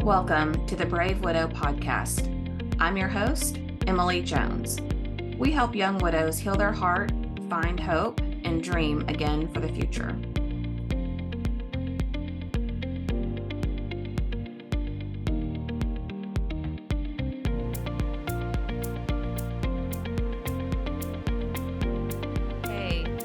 Welcome to the Brave Widow podcast. I'm your host, Emily Jones. We help young widows heal their heart, find hope, and dream again for the future.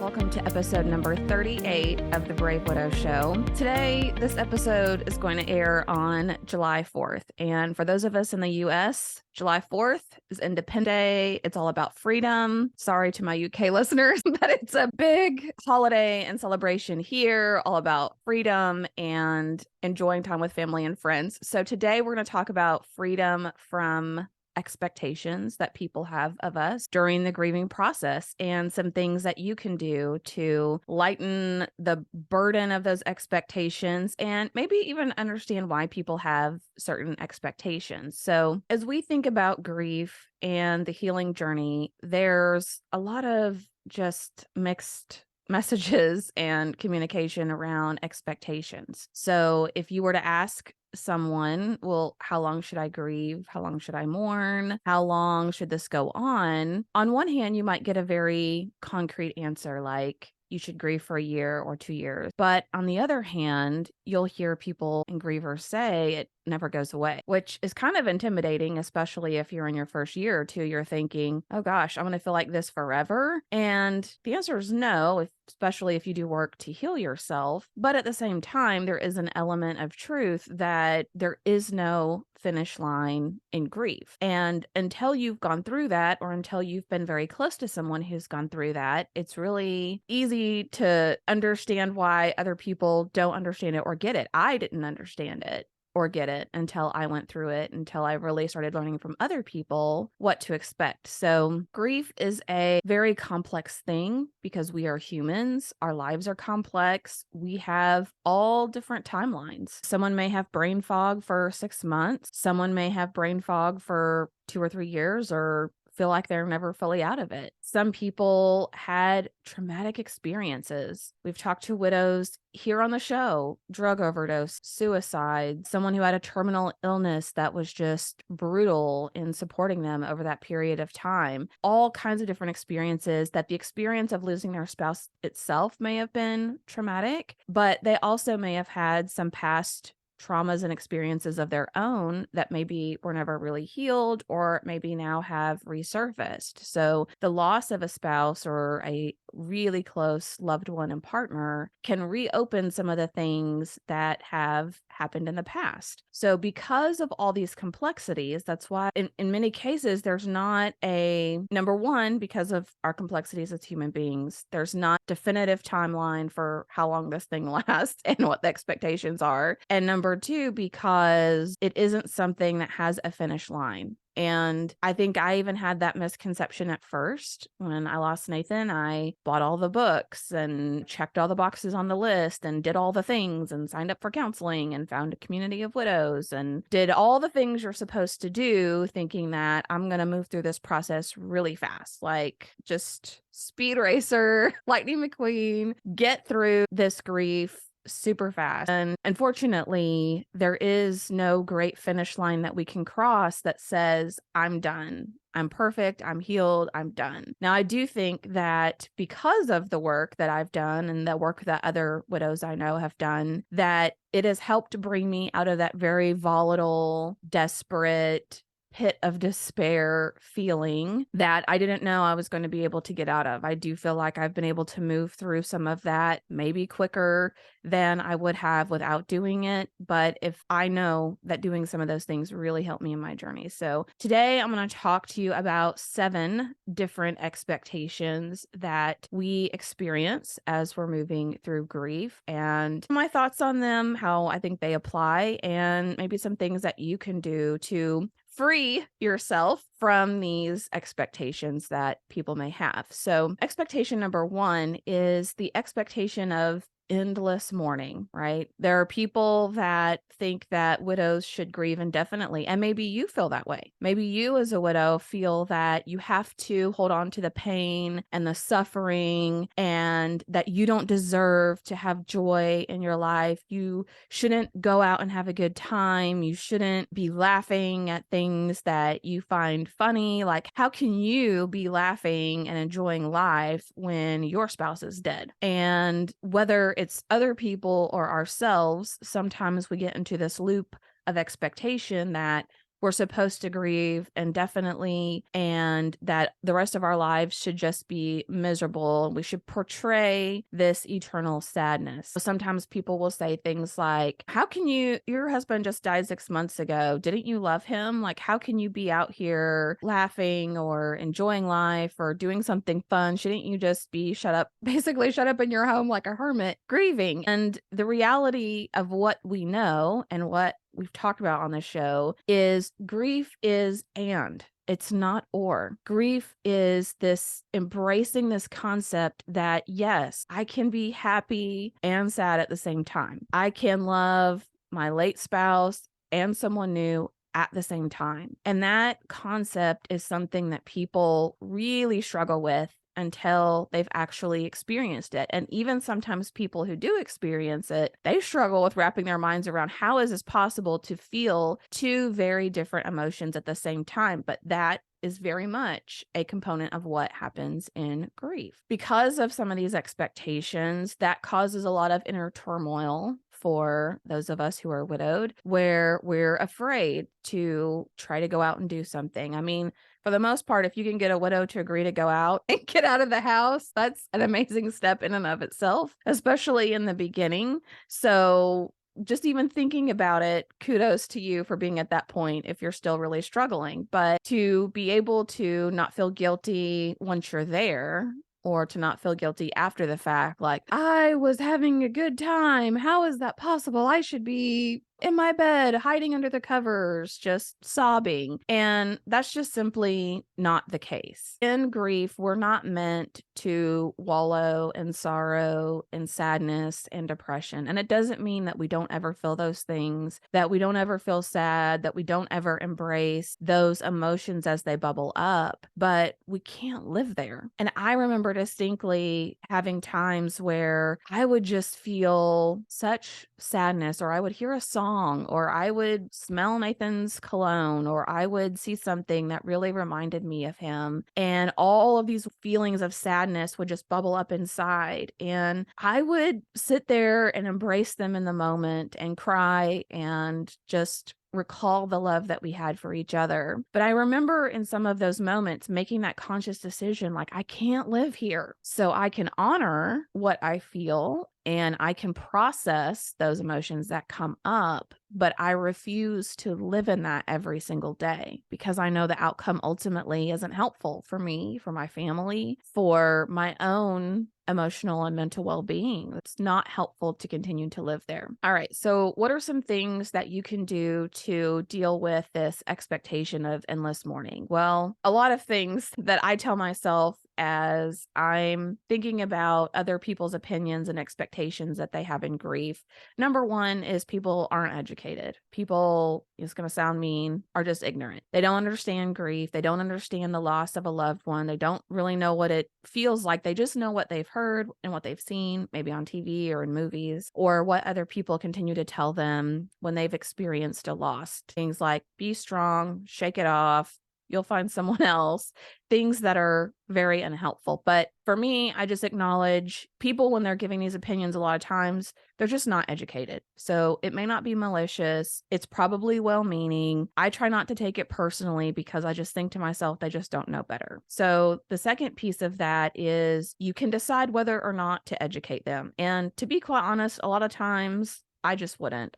Welcome to episode number 38 of the Brave Widow Show. Today, this episode is going to air on July 4th. And for those of us in the US, July 4th is Independence Day. It's all about freedom. Sorry to my UK listeners, but it's a big holiday and celebration here, all about freedom and enjoying time with family and friends. So today we're going to talk about freedom from expectations that people have of us during the grieving process and some things that you can do to lighten the burden of those expectations and maybe even understand why people have certain expectations. So as we think about grief and the healing journey, there's a lot of just mixed messages and communication around expectations. So if you were to ask someone, well, how long should I grieve? How long should I mourn? How long should this go on? On one hand, you might get a very concrete answer like, you should grieve for a year or 2 years. But on the other hand, you'll hear people and grievers say it never goes away, which is kind of intimidating, especially if you're in your first year or two, you're thinking, oh gosh, I'm going to feel like this forever. And the answer is no, especially if you do work to heal yourself. But at the same time, there is an element of truth that there is no finish line in grief. And until you've gone through that, or until you've been very close to someone who's gone through that, it's really easy to understand why other people don't understand it or get it. I didn't understand it or get it until I went through it, until I really started learning from other people what to expect. So grief is a very complex thing because we are humans. Our lives are complex. We have all different timelines. Someone may have brain fog for 6 months. Someone may have brain fog for 2 or 3 years, or feel like they're never fully out of it. Some people had traumatic experiences. We've talked to widows here on the show, drug overdose, suicide, someone who had a terminal illness that was just brutal in supporting them over that period of time. All kinds of different experiences that the experience of losing their spouse itself may have been traumatic, but they also may have had some past traumas and experiences of their own that maybe were never really healed or maybe now have resurfaced. So the loss of a spouse or a really close loved one and partner can reopen some of the things that have happened in the past. So because of all these complexities, that's why in many cases, there's not a, number one, because of our complexities as human beings, there's not definitive timeline for how long this thing lasts and what the expectations are. And number two, because it isn't something that has a finish line. And I think I even had that misconception at first. When I lost Nathan, I bought all the books and checked all the boxes on the list and did all the things and signed up for counseling and found a community of widows and did all the things you're supposed to do, thinking that I'm going to move through this process really fast, like just speed racer, Lightning McQueen, get through this grief super fast. And unfortunately, there is no great finish line that we can cross that says, I'm done. I'm perfect. I'm healed. I'm done. Now, I do think that because of the work that I've done and the work that other widows I know have done, that it has helped bring me out of that very volatile, desperate pit of despair feeling that I didn't know I was going to be able to get out of. I do feel like I've been able to move through some of that maybe quicker than I would have without doing it. But if I know that doing some of those things really helped me in my journey. So today I'm going to talk to you about 7 different expectations that we experience as we're moving through grief and my thoughts on them, how I think they apply, and maybe some things that you can do to free yourself from these expectations that people may have. So expectation number 1 is the expectation of endless mourning, right? There are people that think that widows should grieve indefinitely. And maybe you feel that way. Maybe you, as a widow, feel that you have to hold on to the pain and the suffering, and that you don't deserve to have joy in your life. You shouldn't go out and have a good time. You shouldn't be laughing at things that you find funny. Like, how can you be laughing and enjoying life when your spouse is dead? And whether it's other people or ourselves, sometimes we get into this loop of expectation that we're supposed to grieve indefinitely and that the rest of our lives should just be miserable. We should portray this eternal sadness. So sometimes people will say things like, how can your husband just died 6 months ago. Didn't you love him? Like, how can you be out here laughing or enjoying life or doing something fun? Shouldn't you just be basically shut up in your home like a hermit, grieving? And the reality of what we know and what we've talked about on the show is grief is and. It's not or. Grief is this embracing this concept that, yes, I can be happy and sad at the same time. I can love my late spouse and someone new at the same time. And that concept is something that people really struggle with until they've actually experienced it. And even sometimes people who do experience it, they struggle with wrapping their minds around how is this possible to feel two very different emotions at the same time. But that is very much a component of what happens in grief. Because of some of these expectations, that causes a lot of inner turmoil for those of us who are widowed, where we're afraid to try to go out and do something. I mean, for the most part, if you can get a widow to agree to go out and get out of the house, that's an amazing step in and of itself, especially in the beginning. So just even thinking about it, kudos to you for being at that point if you're still really struggling. But to be able to not feel guilty once you're there, or to not feel guilty after the fact, like, I was having a good time. How is that possible? I should be in my bed, hiding under the covers, just sobbing. And that's just simply not the case. In grief, we're not meant to wallow in sorrow and sadness and depression. And it doesn't mean that we don't ever feel those things, that we don't ever feel sad, that we don't ever embrace those emotions as they bubble up, but we can't live there. And I remember distinctly having times where I would just feel such sadness, or I would hear a song, or I would smell Nathan's cologne, or I would see something that really reminded me of him. And all of these feelings of sadness would just bubble up inside. And I would sit there and embrace them in the moment and cry and just recall the love that we had for each other. But I remember in some of those moments making that conscious decision, like, I can't live here. So I can honor what I feel and I can process those emotions that come up, but I refuse to live in that every single day because I know the outcome ultimately isn't helpful for me, for my family, for my own emotional and mental well-being. It's not helpful to continue to live there. All right. So what are some things that you can do to deal with this expectation of endless mourning? Well, a lot of things that I tell myself as I'm thinking about other people's opinions and expectations that they have in grief. Number one is people aren't educated. People, it's going to sound mean, are just ignorant. They don't understand grief. They don't understand the loss of a loved one. They don't really know what it feels like. They just know what they've heard and what they've seen, maybe on TV or in movies, or what other people continue to tell them when they've experienced a loss. Things like, be strong, shake it off, you'll find someone else, things that are very unhelpful. But for me, I just acknowledge people when they're giving these opinions, a lot of times they're just not educated. So it may not be malicious. It's probably well-meaning. I try not to take it personally because I just think to myself, they just don't know better. So the second piece of that is you can decide whether or not to educate them. And to be quite honest, a lot of times I just wouldn't.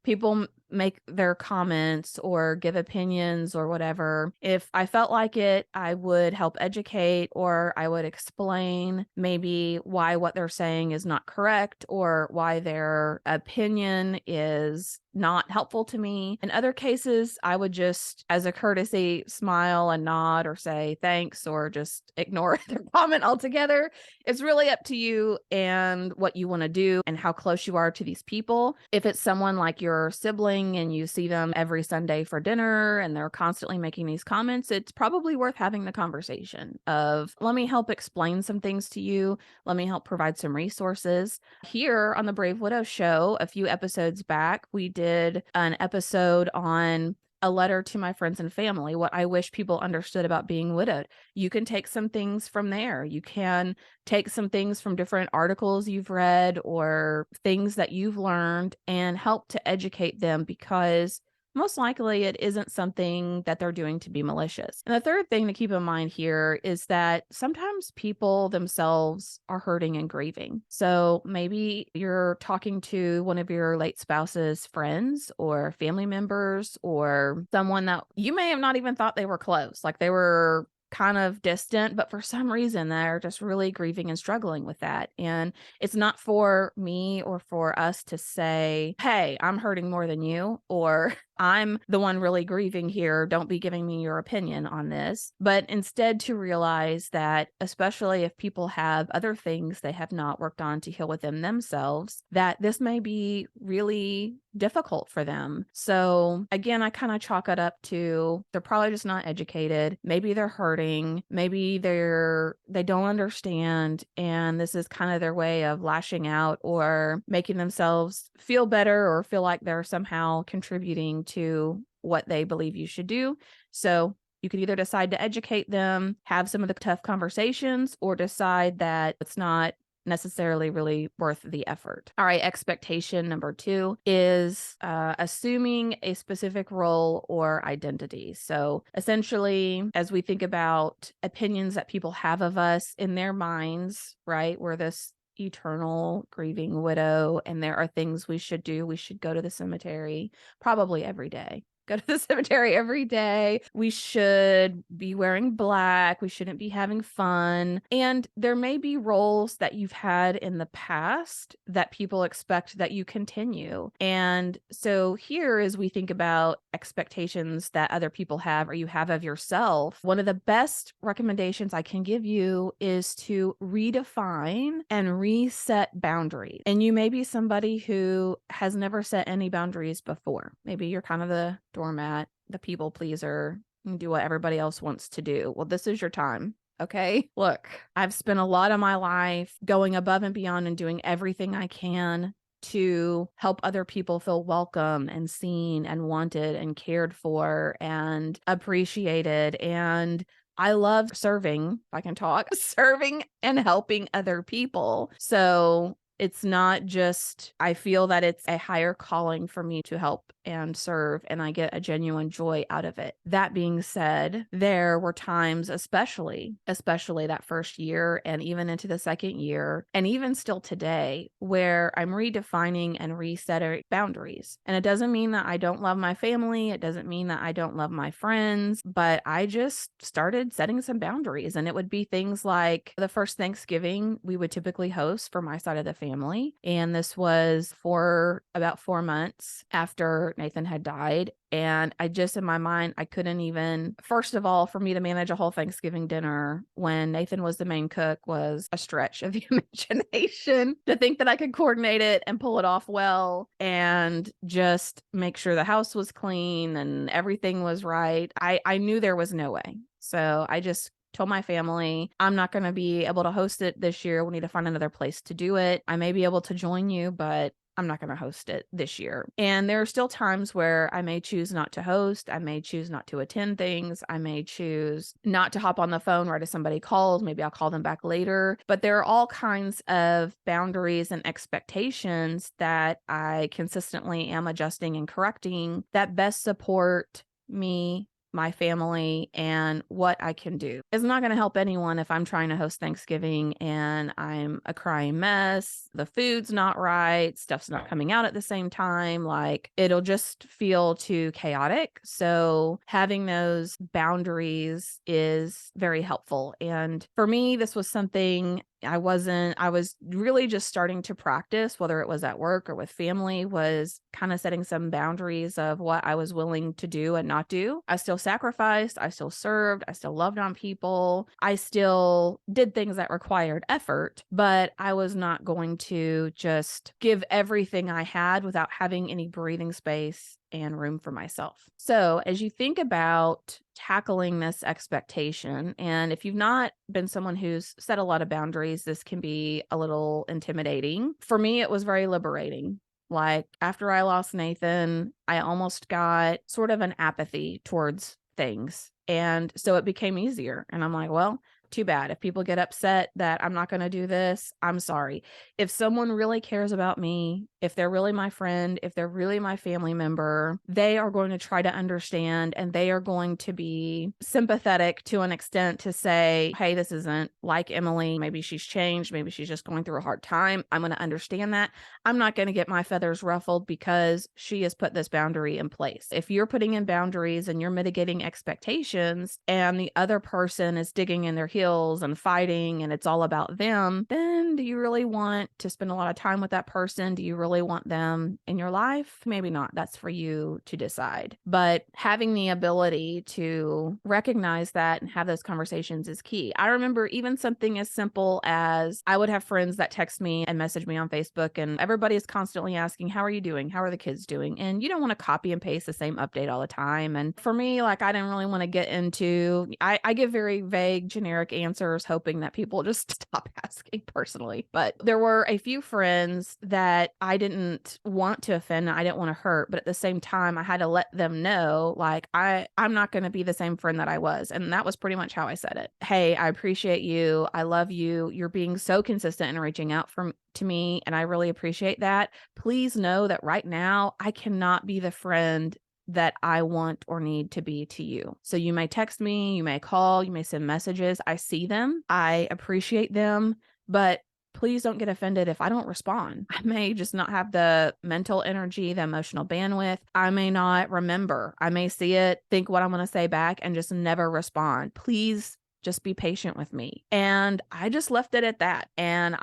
People make their comments or give opinions or whatever, if I felt like it, I would help educate, or I would explain maybe why what they're saying is not correct or why their opinion is not helpful to me. In other cases, I would just, as a courtesy, smile and nod or say thanks, or just ignore their comment altogether. It's really up to you and what you want to do and how close you are to these people. If it's someone like your sibling and you see them every Sunday for dinner and they're constantly making these comments, it's probably worth having the conversation of, let me help explain some things to you. Let me help provide some resources. Here on the Brave Widow show, a few episodes back, we did an episode on a letter to my friends and family, what I wish people understood about being widowed. You can take some things from there. You can take some things from different articles you've read or things that you've learned and help to educate them, because most likely it isn't something that they're doing to be malicious. And the third thing to keep in mind here is that sometimes people themselves are hurting and grieving. So maybe you're talking to one of your late spouse's friends or family members, or someone that you may have not even thought they were close, like they were kind of distant, but for some reason they're just really grieving and struggling with that. And it's not for me or for us to say, hey, I'm hurting more than you, or I'm the one really grieving here. Don't be giving me your opinion on this. But instead to realize that, especially if people have other things they have not worked on to heal within themselves, that this may be really difficult for them. So again, I kind of chalk it up to they're probably just not educated. Maybe they're hurting. Maybe they don't understand. And this is kind of their way of lashing out or making themselves feel better or feel like they're somehow contributing to what they believe you should do. So you can either decide to educate them, have some of the tough conversations, or decide that it's not necessarily really worth the effort. All right, expectation number 2 is assuming a specific role or identity. So essentially, as we think about opinions that people have of us in their minds, right, we're this eternal grieving widow, and there are things we should do. We should go to the cemetery probably every day. Go to the cemetery every day. We should be wearing black. We shouldn't be having fun. And there may be roles that you've had in the past that people expect that you continue. And so here, as we think about expectations that other people have or you have of yourself, one of the best recommendations I can give you is to redefine and reset boundaries. And you may be somebody who has never set any boundaries before. Maybe you're kind of the doormat, the people pleaser, and do what everybody else wants to do. Well, this is your time. Okay. Look, I've spent a lot of my life going above and beyond and doing everything I can to help other people feel welcome and seen and wanted and cared for and appreciated. And I love serving, if I can talk, serving and helping other people. So it's not just, I feel that it's a higher calling for me to help and serve, and I get a genuine joy out of it. That being said, there were times, especially that first year and even into the second year, and even still today, where I'm redefining and resetting boundaries. And it doesn't mean that I don't love my family. It doesn't mean that I don't love my friends, but I just started setting some boundaries. And it would be things like the first Thanksgiving we would typically host for my side of the family. And this was for about 4 months after Nathan had died. And I just, in my mind, I couldn't even, first of all, for me to manage a whole Thanksgiving dinner when Nathan was the main cook was a stretch of the imagination. To think that I could coordinate it and pull it off well and just make sure the house was clean and everything was right. I knew there was no way. So I just told my family, I'm not going to be able to host it this year. We need to find another place to do it. I may be able to join you, but I'm not going to host it this year. And there are still times where I may choose not to host. I may choose not to attend things. I may choose not to hop on the phone right as somebody calls. Maybe I'll call them back later. But there are all kinds of boundaries and expectations that I consistently am adjusting and correcting that best support me my family and what I can do. It's not going to help anyone if I'm trying to host Thanksgiving and I'm a crying mess, the food's not right, stuff's not coming out at the same time. Like, it'll just feel too chaotic. So having those boundaries is very helpful. And for me, this was something I was really just starting to practice, whether it was at work or with family, was kind of setting some boundaries of what I was willing to do and not do. I still sacrificed, I still served, I still loved on people, I still did things that required effort, but I was not going to just give everything I had without having any breathing space and room for myself. So as you think about tackling this expectation, and if you've not been someone who's set a lot of boundaries, this can be a little intimidating. For me, it was very liberating. Like, after I lost Nathan, I almost got sort of an apathy towards things. And so it became easier. And I'm like, well, too bad. If people get upset that I'm not going to do this, I'm sorry. If someone really cares about me, if they're really my friend, if they're really my family member, they are going to try to understand, and they are going to be sympathetic to an extent to say, hey, this isn't like Emily. Maybe she's changed. Maybe she's just going through a hard time. I'm going to understand that. I'm not going to get my feathers ruffled because she has put this boundary in place. If you're putting in boundaries and you're mitigating expectations and the other person is digging in their heels and fighting and it's all about them, then do you really want to spend a lot of time with that person? Do you really want them in your life? Maybe not. That's for you to decide. But having the ability to recognize that and have those conversations is key. I remember even something as simple as I would have friends that text me and message me on Facebook, and everybody is constantly asking, how are you doing? How are the kids doing? And you don't want to copy and paste the same update all the time. And for me, like, I didn't really want to get into, I give very vague, generic answers, hoping that people just stop asking personally. But there were a few friends that I didn't want to offend, and I didn't want to hurt, but at the same time, I had to let them know, like, I'm not going to be the same friend that I was. And that was pretty much how I said it. Hey, I appreciate you. I love you. You're being so consistent in reaching out to me, and I really appreciate that. Please know that right now, I cannot be the friend that I want or need to be to you. So you may text me, you may call, you may send messages. I see them. I appreciate them, but please don't get offended if I don't respond. I may just not have the mental energy, the emotional bandwidth. I may not remember. I may see it, think what I'm going to say back, and just never respond. Please just be patient with me. And I just left it at that. And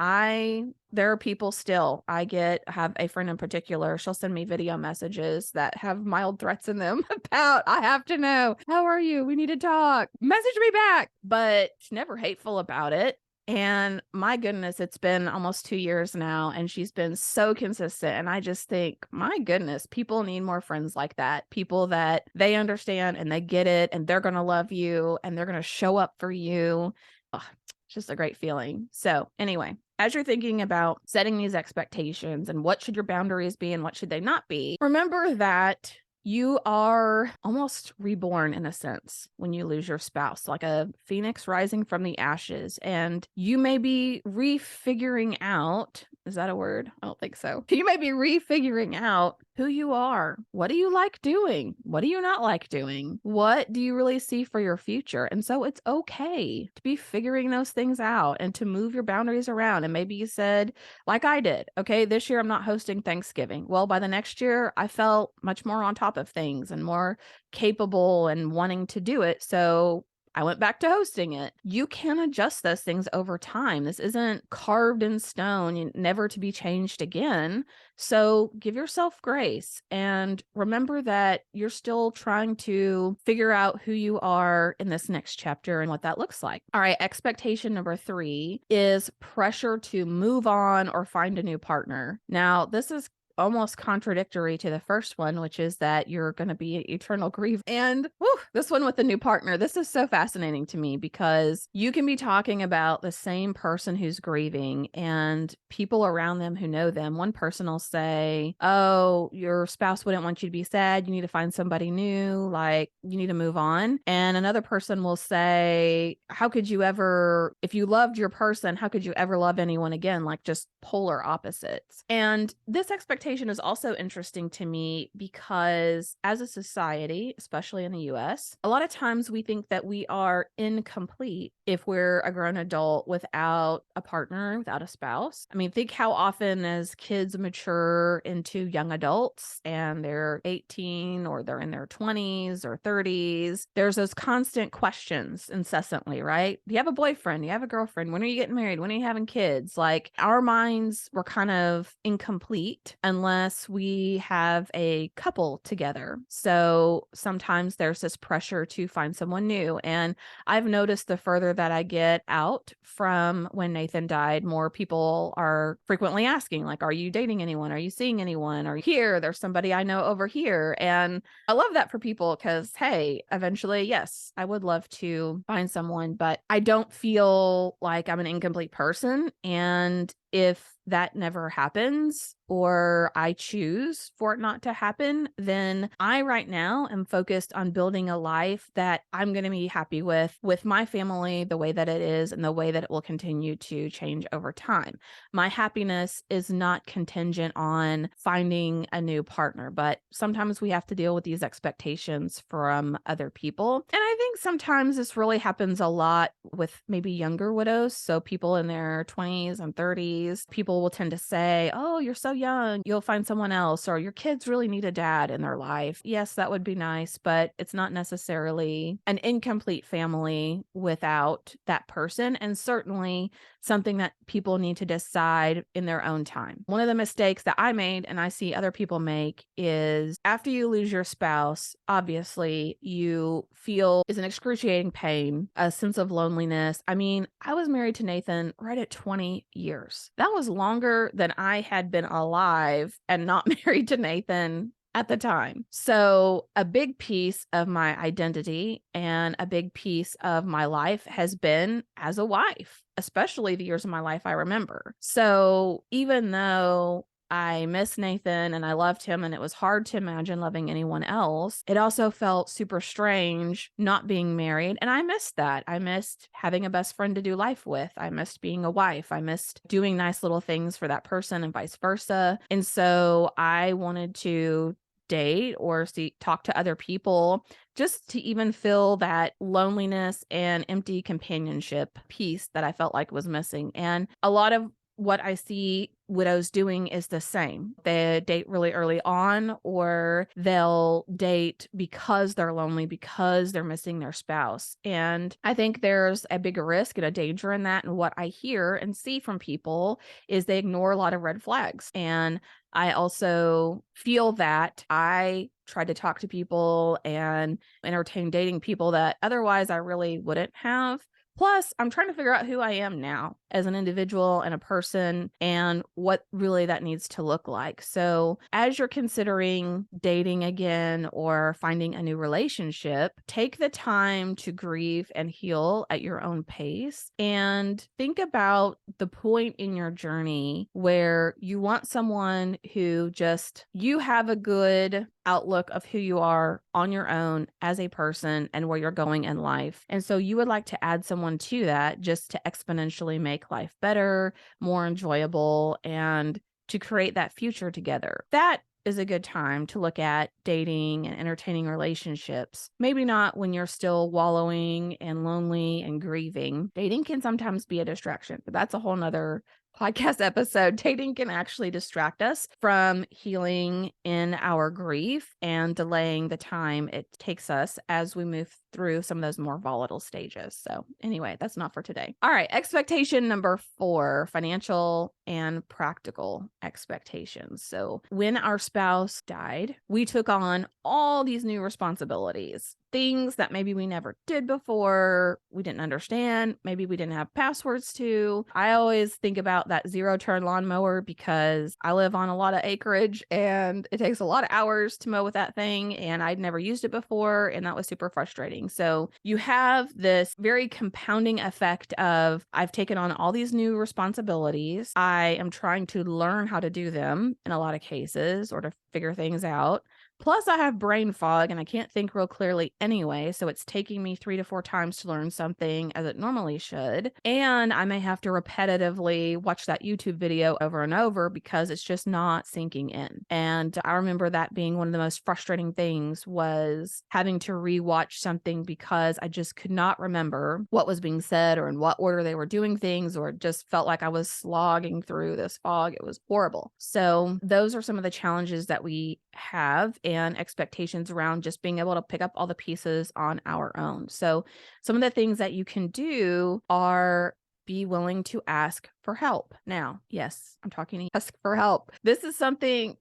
there are people still, I have a friend in particular, she'll send me video messages that have mild threats in them about, I have to know, how are you? We need to talk. Message me back. But she's never hateful about it. And my goodness, it's been almost 2 years now, and she's been so consistent. And I just think, my goodness, people need more friends like that. People that they understand and they get it, and they're going to love you and they're going to show up for you. Oh, it's just a great feeling. So anyway, as you're thinking about setting these expectations and what should your boundaries be and what should they not be, remember that you are almost reborn in a sense when you lose your spouse, like a phoenix rising from the ashes. And you may be refiguring out, is that a word? I don't think so. You may be refiguring out who you are. What do you like doing? What do you not like doing? What do you really see for your future? And so it's okay to be figuring those things out and to move your boundaries around. And maybe you said, like I did, okay, this year I'm not hosting Thanksgiving. Well, by the next year, I felt much more on top of things and more capable and wanting to do it. So I went back to hosting it. You can adjust those things over time. This isn't carved in stone, never to be changed again. So give yourself grace and remember that you're still trying to figure out who you are in this next chapter and what that looks like. All right, expectation number 3 is pressure to move on or find a new partner. Now, this is almost contradictory to the first one, which is that you're going to be an eternal grieve. And this one with the new partner, this is so fascinating to me because you can be talking about the same person who's grieving and people around them who know them. One person will say, oh, your spouse wouldn't want you to be sad. You need to find somebody new. Like, you need to move on. And another person will say, how could you ever, if you loved your person, how could you ever love anyone again? Like, just polar opposites. And this expectation expectation is also interesting to me because as a society, especially in the US, a lot of times we think that we are incomplete if we're a grown adult without a partner, without a spouse. I mean, think how often as kids mature into young adults and they're 18 or they're in their 20s or 30s, there's those constant questions incessantly, right? Do you have a boyfriend? Do you have a girlfriend? When are you getting married? When are you having kids? Like our minds were kind of incomplete unless we have a couple together. So sometimes there's this pressure to find someone new. And I've noticed the further that I get out from when Nathan died, more people are frequently asking, like, are you dating anyone? Are you seeing anyone? Are you here? There's somebody I know over here. And I love that for people because, hey, eventually, yes, I would love to find someone, but I don't feel like I'm an incomplete person. And if that never happens or I choose for it not to happen, then I right now am focused on building a life that I'm going to be happy with my family, the way that it is and the way that it will continue to change over time. My happiness is not contingent on finding a new partner, but sometimes we have to deal with these expectations from other people. And I think sometimes this really happens a lot with maybe younger widows. So people in their 20s and 30s, people will tend to say, oh, you're so young, you'll find someone else, or your kids really need a dad in their life. Yes, that would be nice, but it's not necessarily an incomplete family without that person. And certainly something that people need to decide in their own time. One of the mistakes that I made and I see other people make is after you lose your spouse, obviously you feel is an excruciating pain, a sense of loneliness. I mean, I was married to Nathan right at 20 years. That was longer than I had been alive and not married to Nathan at the time. So a big piece of my identity and a big piece of my life has been as a wife, especially the years of my life I remember. So even though I miss Nathan and I loved him and it was hard to imagine loving anyone else, it also felt super strange not being married. And I missed that. I missed having a best friend to do life with. I missed being a wife. I missed doing nice little things for that person and vice versa. And so I wanted to date or talk to other people just to even fill that loneliness and empty companionship piece that I felt like was missing. And a lot of what I see widows doing is the same. They date really early on, or they'll date because they're lonely, because they're missing their spouse. And I think there's a bigger risk and a danger in that. And what I hear and see from people is they ignore a lot of red flags. And I also feel that I try to talk to people and entertain dating people that otherwise I really wouldn't have. Plus, I'm trying to figure out who I am now as an individual and a person and what really that needs to look like. So as you're considering dating again or finding a new relationship, take the time to grieve and heal at your own pace and think about the point in your journey where you want someone who just, you have a good outlook of who you are on your own as a person and where you're going in life. And so you would like to add someone to that just to exponentially make life better, more enjoyable, and to create that future together. That is a good time to look at dating and entertaining relationships. Maybe not when you're still wallowing and lonely and grieving. Dating can sometimes be a distraction, but that's a whole nother podcast episode. Dating can actually distract us from healing in our grief and delaying the time it takes us as we move through some of those more volatile stages. So anyway, that's not for today. All right. Expectation number 4, financial and practical expectations. So when our spouse died, we took on all these new responsibilities, things that maybe we never did before, we didn't understand, maybe we didn't have passwords to. I always think about that 0-turn lawnmower because I live on a lot of acreage and it takes a lot of hours to mow with that thing, and I'd never used it before, and that was super frustrating. So you have this very compounding effect of, I've taken on all these new responsibilities. I am trying to learn how to do them in a lot of cases or to figure things out. Plus, I have brain fog and I can't think real clearly anyway. So it's taking me 3 to 4 times to learn something as it normally should. And I may have to repetitively watch that YouTube video over and over because it's just not sinking in. And I remember that being one of the most frustrating things was having to rewatch something because I just could not remember what was being said or in what order they were doing things, or it just felt like I was slogging through this fog. It was horrible. So those are some of the challenges that we have and expectations around just being able to pick up all the pieces on our own. So some of the things that you can do are be willing to ask for help. Now, yes, I'm talking to ask for help. This is something,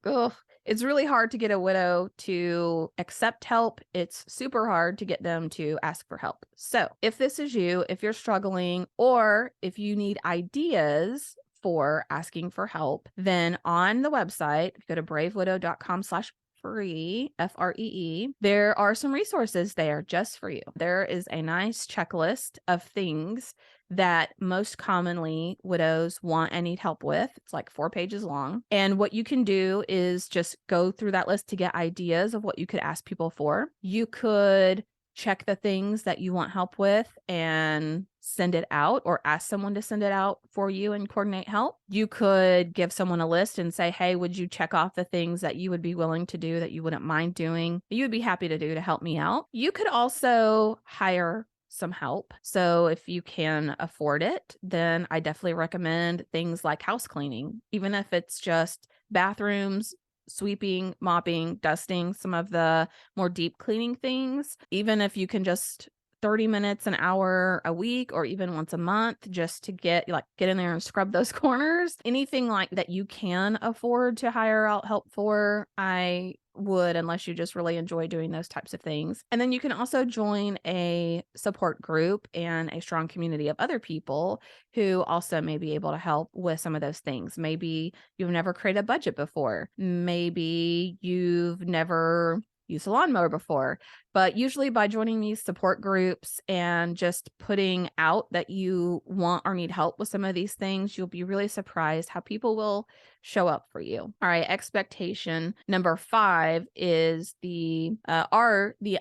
it's really hard to get a widow to accept help. It's super hard to get them to ask for help. So if this is you, if you're struggling, or if you need ideas for asking for help, then on the website, go to bravewidow.com/free, FREE. There are some resources there just for you. There is a nice checklist of things that most commonly widows want and need help with. It's like 4 pages long. And what you can do is just go through that list to get ideas of what you could ask people for. You could check the things that you want help with and send it out, or ask someone to send it out for you and coordinate help. You could give someone a list and say, hey, would you check off the things that you would be willing to do, that you wouldn't mind doing, that you would be happy to do to help me out. You could also hire some help. So if you can afford it, then I definitely recommend things like house cleaning, even if it's just bathrooms, sweeping, mopping, dusting, some of the more deep cleaning things. Even if you can just 30 minutes, an hour a week, or even once a month, just to get in there and scrub those corners. Anything like that you can afford to hire out help for, I would, unless you just really enjoy doing those types of things. And then you can also join a support group and a strong community of other people who also may be able to help with some of those things. Maybe you've never created a budget before. Maybe you've never used a lawnmower before. But usually by joining these support groups and just putting out that you want or need help with some of these things, you'll be really surprised how people will show up for you. All right, expectation number 5 is the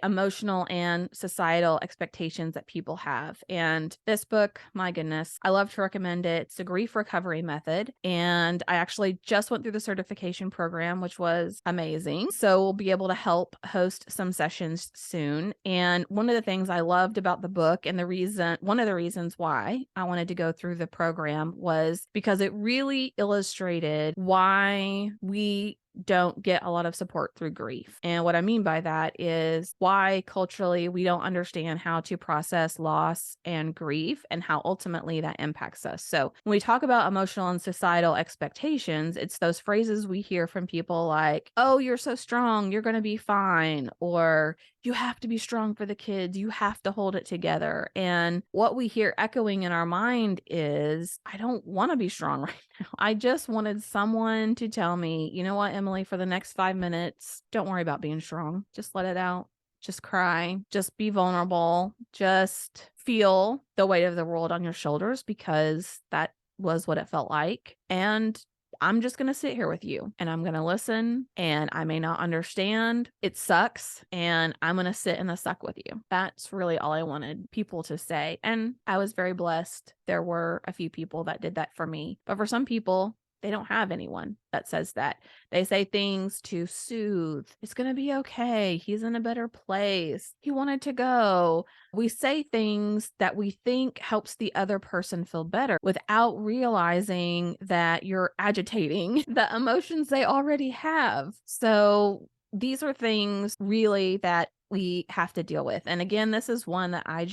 emotional and societal expectations that people have. And this book, my goodness, I love to recommend it. It's the Grief Recovery Method. And I actually just went through the certification program, which was amazing. So we'll be able to help host some sessions soon. And one of the things I loved about the book, and one of the reasons why I wanted to go through the program, was because it really illustrated why we don't get a lot of support through grief. And what I mean by that is why culturally we don't understand how to process loss and grief, and how ultimately that impacts us. So when we talk about emotional and societal expectations, it's those phrases we hear from people like, oh, you're so strong, you're going to be fine, or you have to be strong for the kids, you have to hold it together. And what we hear echoing in our mind is, I don't want to be strong right now. I just wanted someone to tell me, you know what, Emily, for the next 5 minutes, don't worry about being strong. Just let it out. Just cry. Just be vulnerable. Just feel the weight of the world on your shoulders, because that was what it felt like. And I'm just going to sit here with you, and I'm going to listen, and I may not understand. It sucks, and I'm going to sit in the suck with you. That's really all I wanted people to say. And I was very blessed. There were a few people that did that for me. But for some people, they don't have anyone that says that. They say things to soothe. It's going to be okay. He's in a better place. He wanted to go. We say things that we think helps the other person feel better without realizing that you're agitating the emotions they already have. So these are things really that we have to deal with. And again, this is one that I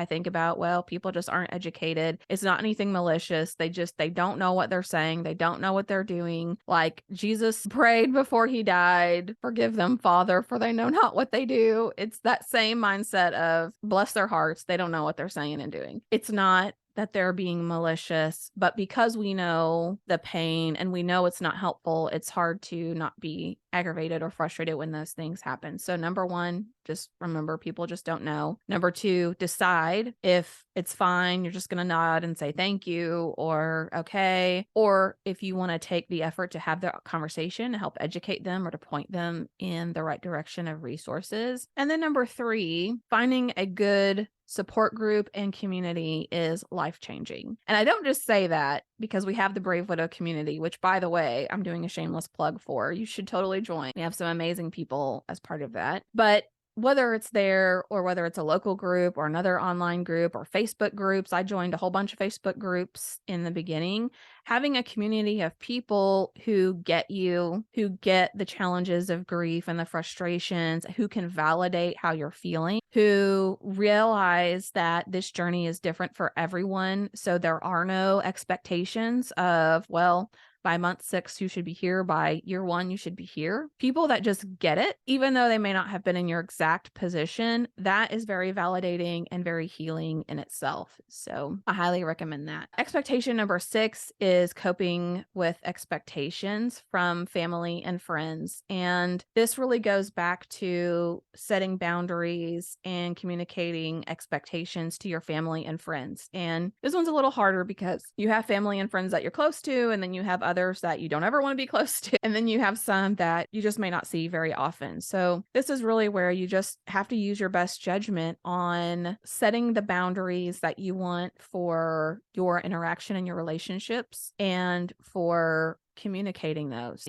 think about, well, people just aren't educated. It's not anything malicious. They don't know what they're saying. They don't know what they're doing. Like Jesus prayed before he died, forgive them, Father, for they know not what they do. It's that same mindset of bless their hearts. They don't know what they're saying and doing. It's not that they're being malicious, but because we know the pain and we know it's not helpful, it's hard to not be aggravated or frustrated when those things happen. So number one, just remember people just don't know. Number two, decide if it's fine. You're just going to nod and say thank you or okay. Or if you want to take the effort to have the conversation to help educate them or to point them in the right direction of resources. And then number three, finding a good support group and community is life-changing. And I don't just say that because we have the Brave Widow community, which, by the way, I'm doing a shameless plug for. You should totally join. We have some amazing people as part of that. But whether it's there or whether it's a local group or another online group or Facebook groups, I joined a whole bunch of Facebook groups in the beginning. Having a community of people who get you, who get the challenges of grief and the frustrations, who can validate how you're feeling, who realize that this journey is different for everyone. So there are no expectations of, well, by month 6, you should be here. By year 1, you should be here. People that just get it, even though they may not have been in your exact position, that is very validating and very healing in itself. So I highly recommend that. Expectation number 6 is coping with expectations from family and friends. And this really goes back to setting boundaries and communicating expectations to your family and friends. And this one's a little harder because you have family and friends that you're close to, and then you have others that you don't ever want to be close to. And then you have some that you just may not see very often. So this is really where you just have to use your best judgment on setting the boundaries that you want for your interaction and your relationships and for communicating those.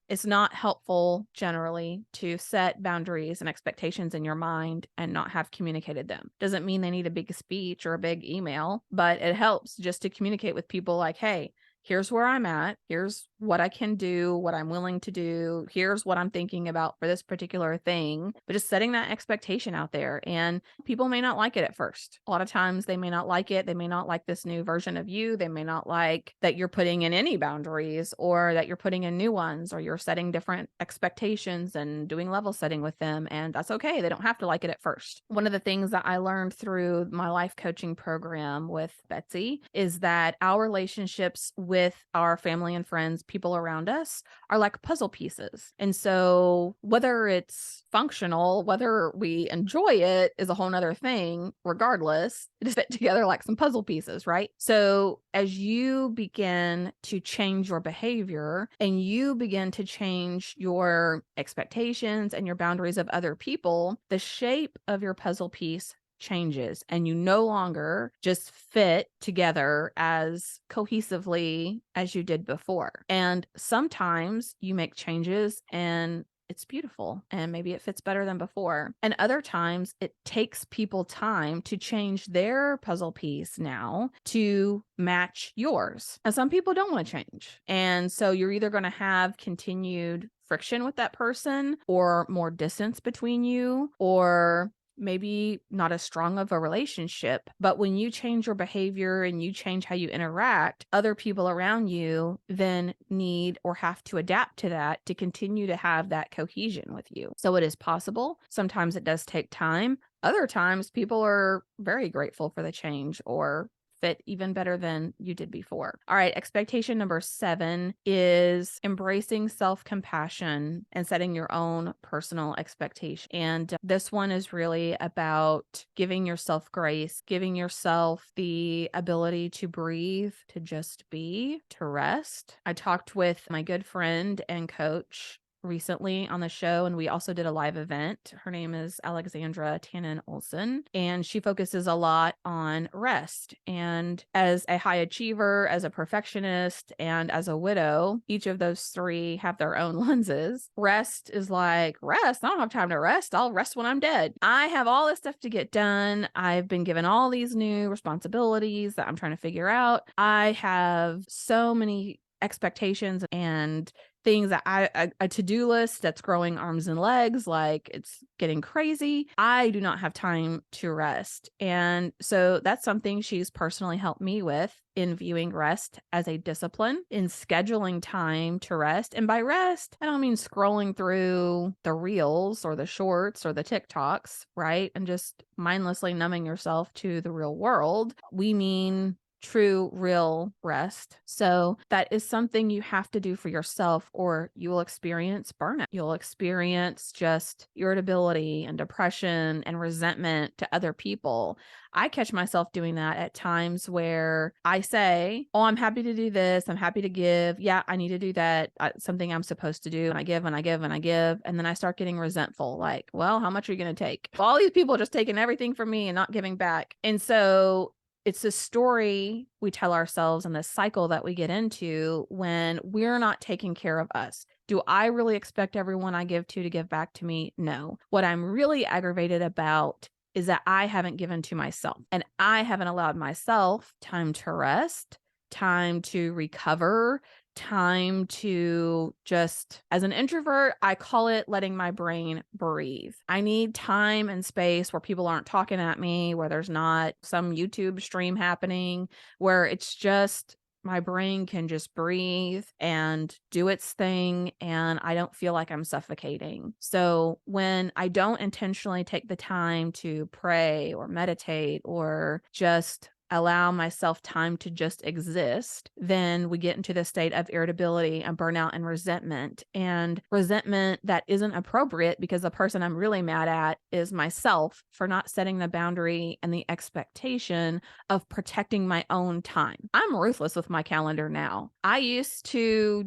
It's not helpful generally to set boundaries and expectations in your mind and not have communicated them. Doesn't mean they need a big speech or a big email, but it helps just to communicate with people like, hey, here's where I'm at. Here's what I can do, what I'm willing to do. Here's what I'm thinking about for this particular thing. But just setting that expectation out there. And people may not like it at first. A lot of times they may not like it. They may not like this new version of you. They may not like that you're putting in any boundaries or that you're putting in new ones or you're setting different expectations and doing level setting with them. And that's okay. They don't have to like it at first. One of the things that I learned through my life coaching program with Betsy is that our relationships with our family and friends, people around us, are like puzzle pieces. And so whether it's functional, whether we enjoy it is a whole nother thing. Regardless, it is fit together like some puzzle pieces, right? So as you begin to change your behavior and you begin to change your expectations and your boundaries of other people, the shape of your puzzle piece changes and you no longer just fit together as cohesively as you did before. And sometimes you make changes and it's beautiful and maybe it fits better than before. And other times it takes people time to change their puzzle piece now to match yours. And some people don't want to change. And so you're either going to have continued friction with that person or more distance between you, or maybe not as strong of a relationship. But when you change your behavior and you change how you interact, other people around you then need or have to adapt to that to continue to have that cohesion with you. So it is possible. Sometimes it does take time. Other times people are very grateful for the change or fit even better than you did before. All right, expectation number 7 is embracing self-compassion and setting your own personal expectation. And this one is really about giving yourself grace, giving yourself the ability to breathe, to just be, to rest. I talked with my good friend and coach recently on the show, and we also did a live event. Her name is Alexandra Tannen Olson, and she focuses a lot on rest. And as a high achiever, as a perfectionist, and as a widow, each of those 3 have their own lenses. Rest is like, rest? I don't have time to rest. I'll rest when I'm dead. I have all this stuff to get done. I've been given all these new responsibilities that I'm trying to figure out. I have so many expectations and things that a to-do list that's growing arms and legs, like it's getting crazy. I do not have time to rest. And so that's something she's personally helped me with, in viewing rest as a discipline, in scheduling time to rest. And by rest, I don't mean scrolling through the reels or the shorts or the TikToks, right? And just mindlessly numbing yourself to the real world. We mean true, real rest. So that is something you have to do for yourself, or you will experience burnout. You'll experience just irritability and depression and resentment to other people. I catch myself doing that at times where I say, oh, I'm happy to do this. I'm happy to give. Yeah, I need to do that. Something I'm supposed to do. And I give and I give and I give. And then I start getting resentful. Like, well, how much are you going to take? All these people are just taking everything from me and not giving back. And so it's a story we tell ourselves, and this cycle that we get into when we're not taking care of us. Do I really expect everyone I give to give back to me? No. What I'm really aggravated about is that I haven't given to myself, and I haven't allowed myself time to rest, time to recover, time to just, as an introvert, I call it letting my brain breathe. I need time and space where people aren't talking at me, where there's not some YouTube stream happening, where it's just my brain can just breathe and do its thing, and I don't feel like I'm suffocating. So when I don't intentionally take the time to pray or meditate or just allow myself time to just exist, then we get into the state of irritability and burnout and resentment that isn't appropriate, because the person I'm really mad at is myself for not setting the boundary and the expectation of protecting my own time. I'm ruthless with my calendar now. I used to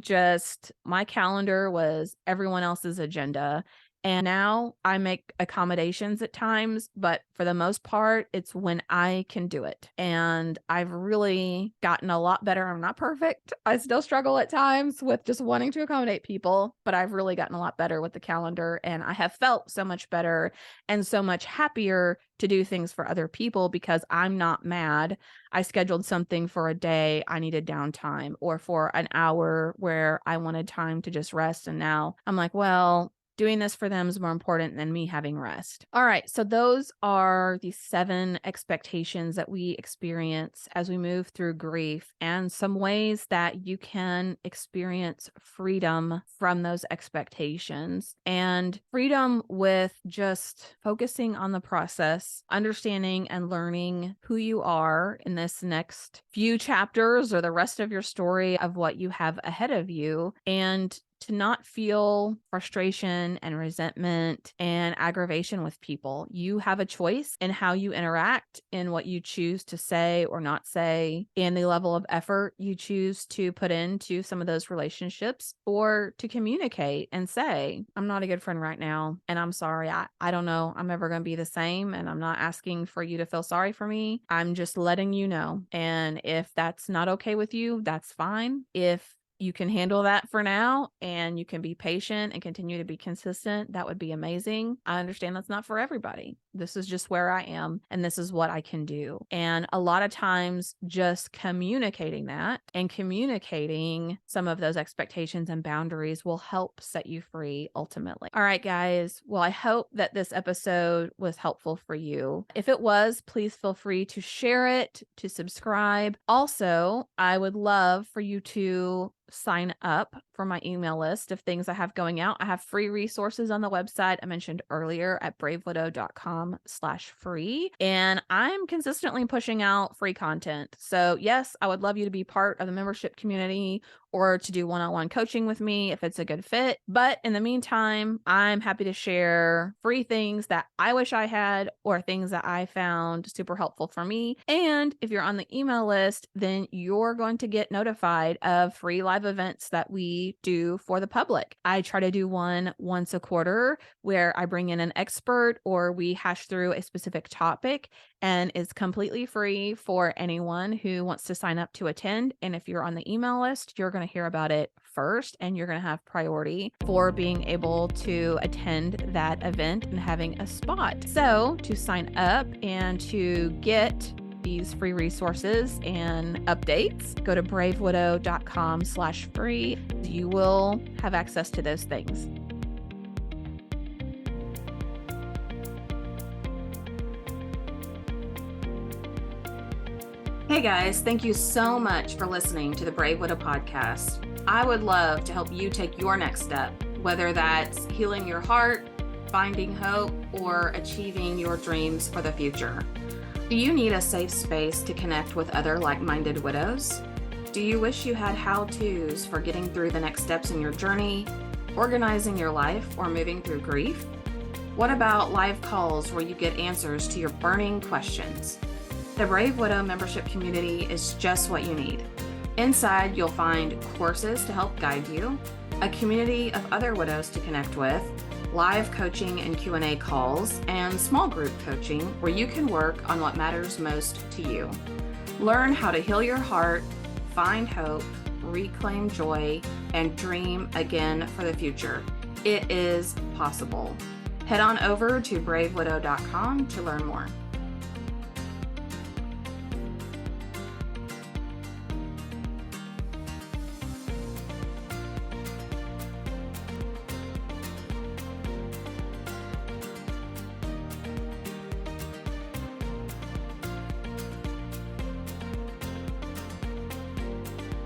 my calendar was everyone else's agenda. And now I make accommodations at times, but for the most part, it's when I can do it. And I've really gotten a lot better. I'm not perfect. I still struggle at times with just wanting to accommodate people, but I've really gotten a lot better with the calendar. And I have felt so much better and so much happier to do things for other people, because I'm not mad. I scheduled something for a day I needed downtime, or for an hour where I wanted time to just rest. And now I'm like, well, doing this for them is more important than me having rest. All right. So those are the 7 expectations that we experience as we move through grief, and some ways that you can experience freedom from those expectations, and freedom with just focusing on the process, understanding and learning who you are in this next few chapters or the rest of your story of what you have ahead of you, and to not feel frustration and resentment and aggravation with people. You have a choice in how you interact, in what you choose to say or not say, and the level of effort you choose to put into some of those relationships, or to communicate and say, I'm not a good friend right now, and I'm sorry. I don't know I'm ever going to be the same, and I'm not asking for you to feel sorry for me. I'm just letting you know. And if that's not okay with you, that's fine. If you can handle that for now and you can be patient and continue to be consistent, that would be amazing. I understand that's not for everybody. This is just where I am, and this is what I can do. And a lot of times just communicating that and communicating some of those expectations and boundaries will help set you free ultimately. All right, guys. Well, I hope that this episode was helpful for you. If it was, please feel free to share it, to subscribe. Also, I would love for you to sign up for my email list of things I have going out. I have free resources on the website I mentioned earlier at bravewidow.com/free. And I'm consistently pushing out free content. So yes, I would love you to be part of the membership community, or to do one-on-one coaching with me if it's a good fit. But in the meantime, I'm happy to share free things that I wish I had, or things that I found super helpful for me. And if you're on the email list, then you're going to get notified of free live events that we do for the public. I try to do one once a quarter where I bring in an expert, or we hash through a specific topic, and it's completely free for anyone who wants to sign up to attend. And if you're on the email list, you're going to hear about it first, and you're going to have priority for being able to attend that event and having a spot. So to sign up and to get these free resources and updates, go to bravewidow.com/free. You will have access to those things. Hey guys, thank you so much for listening to the Brave Widow podcast. I would love to help you take your next step, whether that's healing your heart, finding hope, or achieving your dreams for the future. Do you need a safe space to connect with other like-minded widows? Do you wish you had how-tos for getting through the next steps in your journey, organizing your life, or moving through grief? What about live calls where you get answers to your burning questions? The Brave Widow membership community is just what you need. Inside, you'll find courses to help guide you, a community of other widows to connect with, live coaching and Q&A calls, and small group coaching where you can work on what matters most to you. Learn how to heal your heart, find hope, reclaim joy, and dream again for the future. It is possible. Head on over to bravewidow.com to learn more.